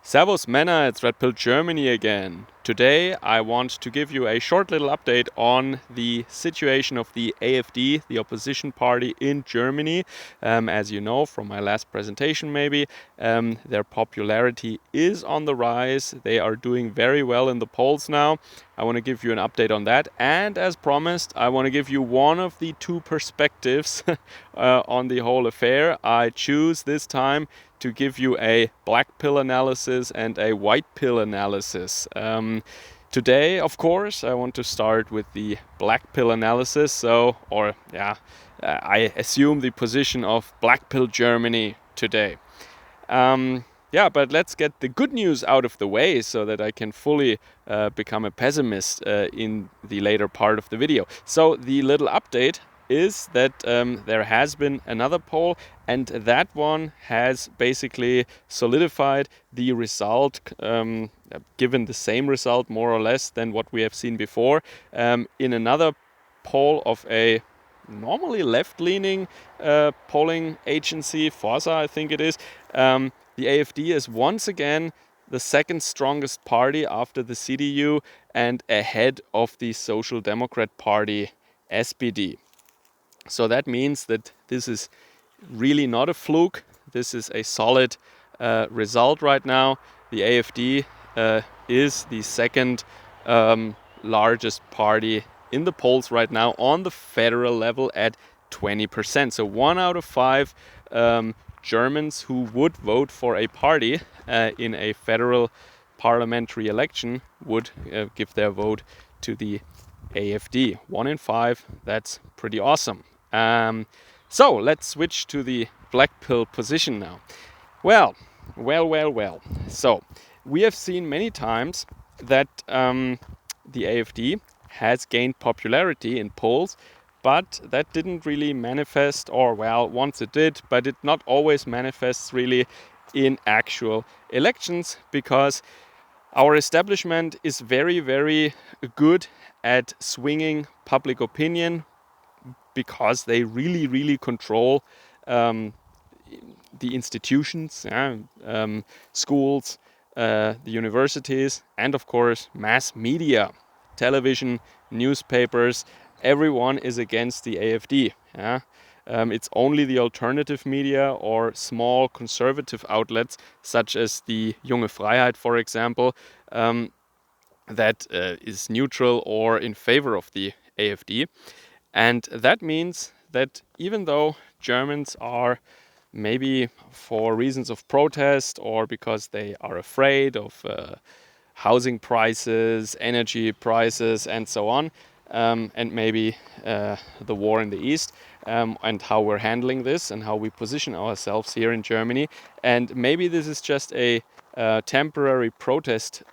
Servus Männer, it's Red Pill Germany again. Today I want to give you a short little update on the situation of the AfD, the opposition party in Germany. As you know from my last presentation maybe, their popularity is on the rise. They are doing very well in the polls now. I want to give you an update on that, and as promised, I want to give you one of the two perspectives on the whole affair. I choose this time to give you a black pill analysis and a white pill analysis. Today, of course, I want to start with the black pill analysis. I assume the position of black pill Germany today. But let's get the good news out of the way so that I can fully become a pessimist in the later part of the video. So the little update is that there has been another poll, and that one has basically solidified the result, given the same result more or less than what we have seen before, in another poll of a normally left-leaning polling agency, Forza I think it is. The AfD is once again the second strongest party after the CDU and ahead of the Social Democrat Party, SPD. So that means that this is really not a fluke. This is a solid result right now. The AfD is the second largest party in the polls right now on the federal level at 20%. So 1 out of 5 Germans who would vote for a party in a federal parliamentary election would give their vote to the AfD. 1 in 5, that's pretty awesome. So let's switch to the black pill position now. Well. So we have seen many times that the AfD has gained popularity in polls, but that didn't really manifest, or well, once it did, but it not always manifests really in actual elections, because our establishment is very, very good at swinging public opinion, because they really, really control the institutions, schools, the universities, and of course mass media, television, newspapers. Everyone is against the AfD. It's only the alternative media or small conservative outlets, such as the Junge Freiheit, for example, that is neutral or in favor of the AfD. And that means that even though Germans are, maybe for reasons of protest or because they are afraid of housing prices, energy prices, and so on, and maybe the war in the East, and how we're handling this and how we position ourselves here in Germany. And maybe this is just a temporary protest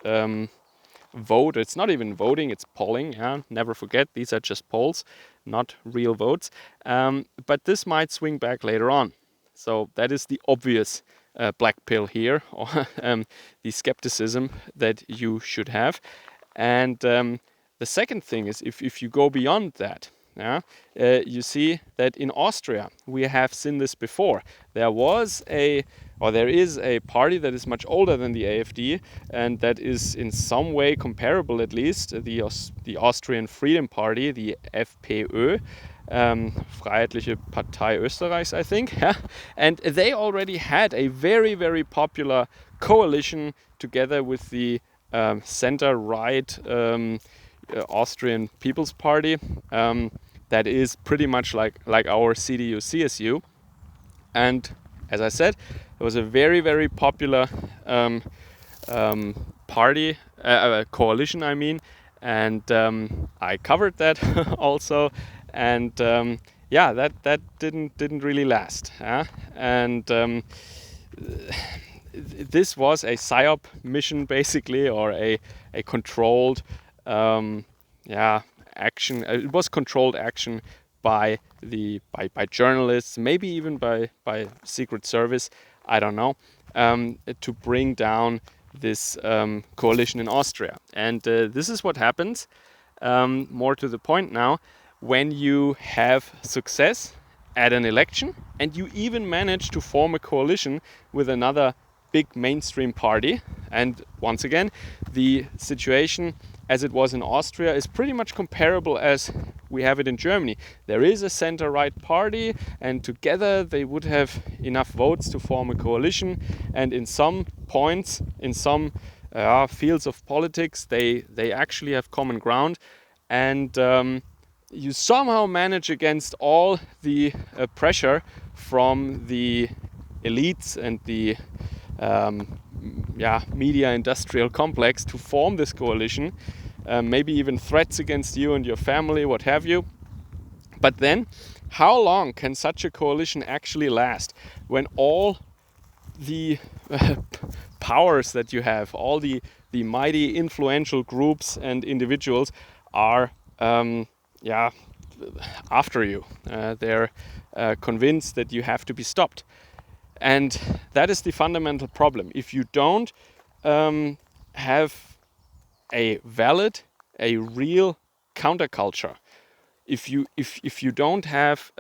vote. It's not even voting, it's polling. Never forget, these are just polls, not real votes. But this might swing back later on. So that is the obvious black pill here, or the skepticism that you should have. And the second thing is, if you go beyond that, you see that in Austria we have seen this before. There is a party that is much older than the AfD, and that is in some way comparable, at least, the Austrian Freedom Party, the FPÖ, Freiheitliche Partei Österreichs, I think. And they already had a very, very popular coalition together with the center-right Austrian People's Party, that is pretty much like our CDU-CSU. And as I said, it was a very, very popular party, coalition, I mean, and I covered that also, and that didn't really last. And this was a PSYOP mission, basically, or a controlled action. It was controlled action by journalists, maybe even by Secret Service, I don't know, to bring down this coalition in Austria. And this is what happens, more to the point now, when you have success at an election and you even manage to form a coalition with another big mainstream party, And once again, the situation as it was in Austria is pretty much comparable as we have it in Germany. There is a center-right party, and together they would have enough votes to form a coalition. And in some points, in some fields of politics, they actually have common ground. And you somehow manage against all the pressure from the elites and the media industrial complex to form this coalition, maybe even threats against you and your family, what have you. But then, how long can such a coalition actually last when all the powers that you have, all the mighty influential groups and individuals are after you? They're convinced that you have to be stopped. And that is the fundamental problem. If you don't have a valid, a real counterculture, if you don't have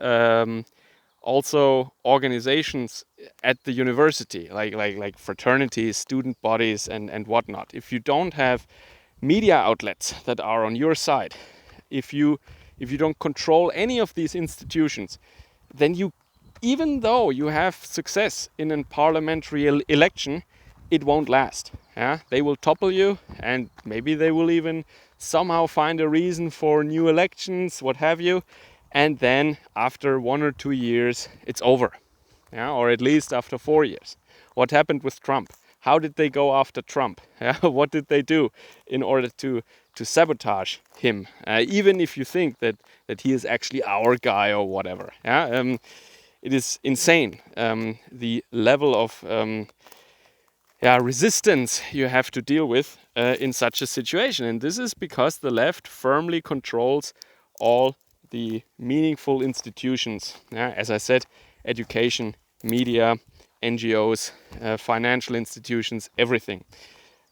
also organizations at the university, like fraternities, student bodies, and whatnot, if you don't have media outlets that are on your side, if you don't control any of these institutions, then you, even though you have success in a parliamentary election, it won't last. Yeah? They will topple you, and maybe they will even somehow find a reason for new elections, what have you. And then after 1 or 2 years, it's over. Yeah? Or at least after 4 years. What happened with Trump? How did they go after Trump? Yeah? What did they do in order to sabotage him? Even if you think that he is actually our guy or whatever. Yeah? It is insane, the level of resistance you have to deal with in such a situation. And this is because the left firmly controls all the meaningful institutions. As I said, education, media, NGOs, financial institutions, everything.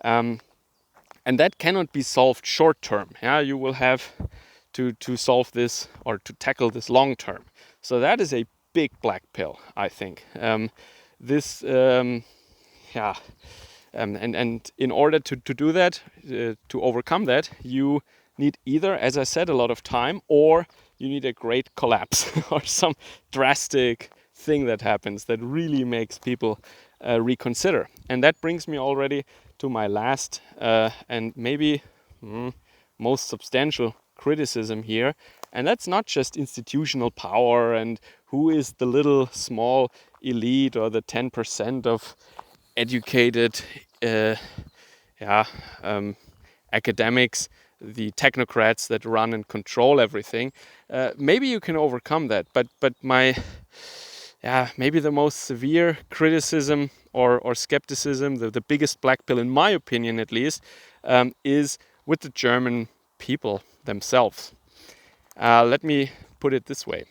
And that cannot be solved short term. You will have to solve this or to tackle this long term. So that is a big black pill, I think. And in order to do that, to overcome that, you need either, as I said, a lot of time, or you need a great collapse or some drastic thing that happens that really makes people reconsider. And that brings me already to my last and maybe most substantial criticism here. And that's not just institutional power and who is the little small elite or the 10% of educated academics, the technocrats that run and control everything. Maybe you can overcome that, but maybe the most severe criticism or skepticism, the biggest black pill in my opinion at least, is with the German people themselves. Let me put it this way.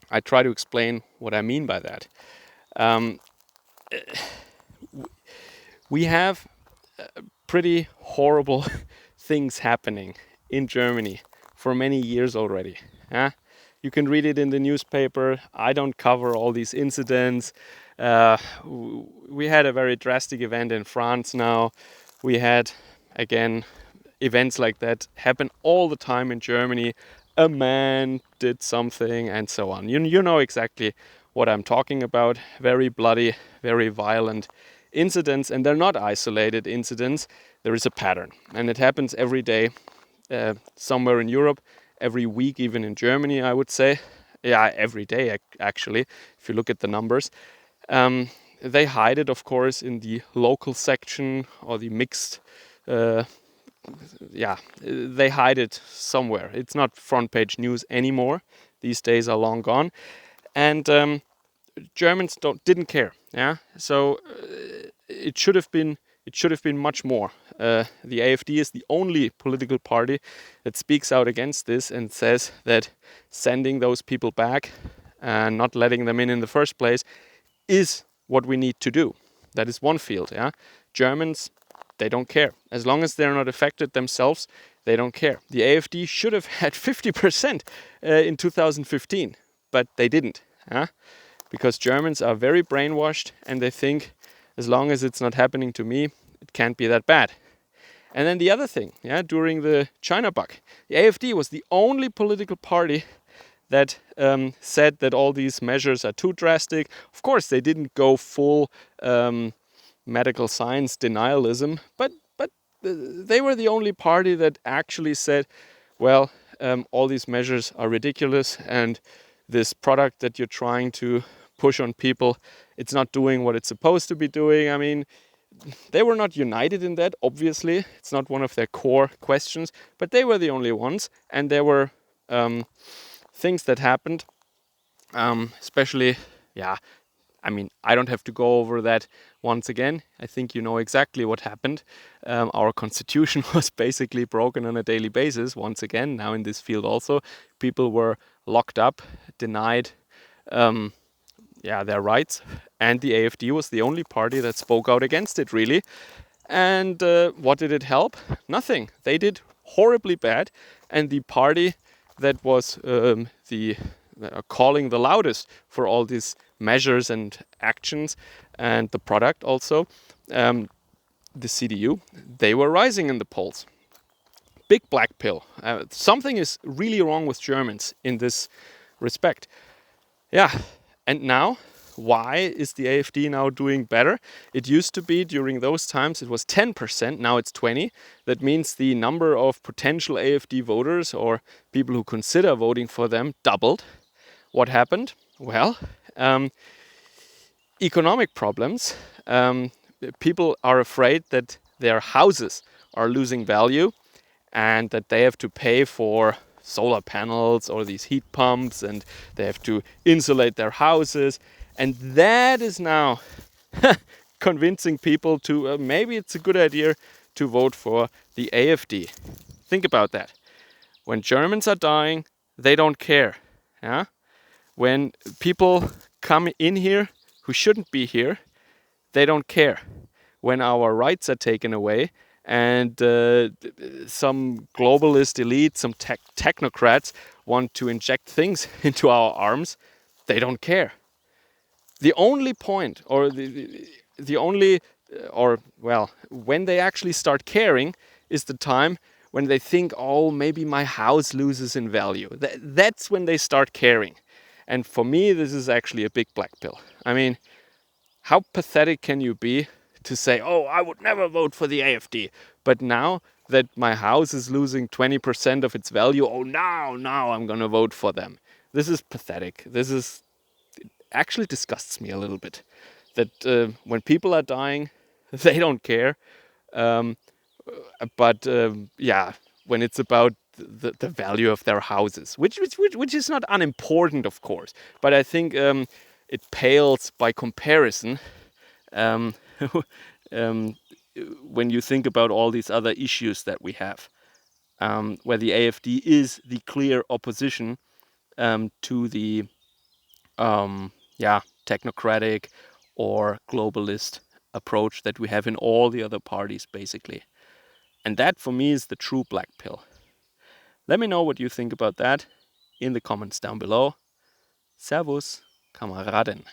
I try to explain what I mean by that. We have pretty horrible things happening in Germany for many years already. You can read it in the newspaper. I don't cover all these incidents. We had a very drastic event in France now. We had, again, events like that happen all the time in Germany. A man did something and so on. You know exactly what I'm talking about. Very bloody, very violent incidents, and they're not isolated incidents. There is a pattern, and it happens every day somewhere in Europe, every week even in Germany, I would say. Yeah, every day actually, if you look at the numbers. They hide it, of course, in the local section or the mixed they hide it somewhere. It's not front page news anymore. These days are long gone, and Germans didn't care. So it should have been much more. The AfD is the only political party that speaks out against this and says that sending those people back and not letting them in the first place is what we need to do. That is one field. Germans, they don't care. As long as they're not affected themselves, they don't care. The AfD should have had 50% in 2015, but they didn't. Because Germans are very brainwashed and they think as long as it's not happening to me, it can't be that bad. And then the other thing, yeah, during the China bug, the AfD was the only political party that said that all these measures are too drastic. Of course, they didn't go full medical science denialism, but they were the only party that actually said, well, all these measures are ridiculous, and this product that you're trying to push on people, it's not doing what it's supposed to be doing. I mean, they were not united in that, obviously. It's not one of their core questions, but they were the only ones. And there were things that happened, especially, yeah, I mean, I don't have to go over that once again. I think you know exactly what happened. Our constitution was basically broken on a daily basis once again. Now in this field also, people were locked up, denied their rights, and the AfD was the only party that spoke out against it, really. And what did it help? Nothing. They did horribly bad, and the party that was calling the loudest for all these measures and actions, and the product also, the CDU, they were rising in the polls. Big black pill. Something is really wrong with Germans in this respect. Yeah, and now, why is the AfD now doing better? It used to be, during those times, it was 10%, now it's 20%. That means the number of potential AfD voters, or people who consider voting for them, doubled. What happened? Well, economic problems. People are afraid that their houses are losing value and that they have to pay for solar panels or these heat pumps, and they have to insulate their houses. And that is now convincing people to maybe it's a good idea to vote for the AfD. Think about that. When Germans are dying, they don't care. Yeah? When people come in here who shouldn't be here, they don't care. When our rights are taken away and some globalist elite, some technocrats want to inject things into our arms, they don't care. The only point, or the only, or well, when they actually start caring is the time when they think, oh, maybe my house loses in value. That's when they start caring. And for me, this is actually a big black pill. I mean, how pathetic can you be to say, oh, I would never vote for the AfD. But now that my house is losing 20% of its value, oh, now I'm going to vote for them. This is pathetic. It actually disgusts me a little bit. That when people are dying, they don't care. But when it's about the value of their houses, which is not unimportant, of course. But I think it pales by comparison when you think about all these other issues that we have, where the AfD is the clear opposition to the technocratic or globalist approach that we have in all the other parties, basically. And that, for me, is the true black pill. Let me know what you think about that in the comments down below. Servus, Kameraden.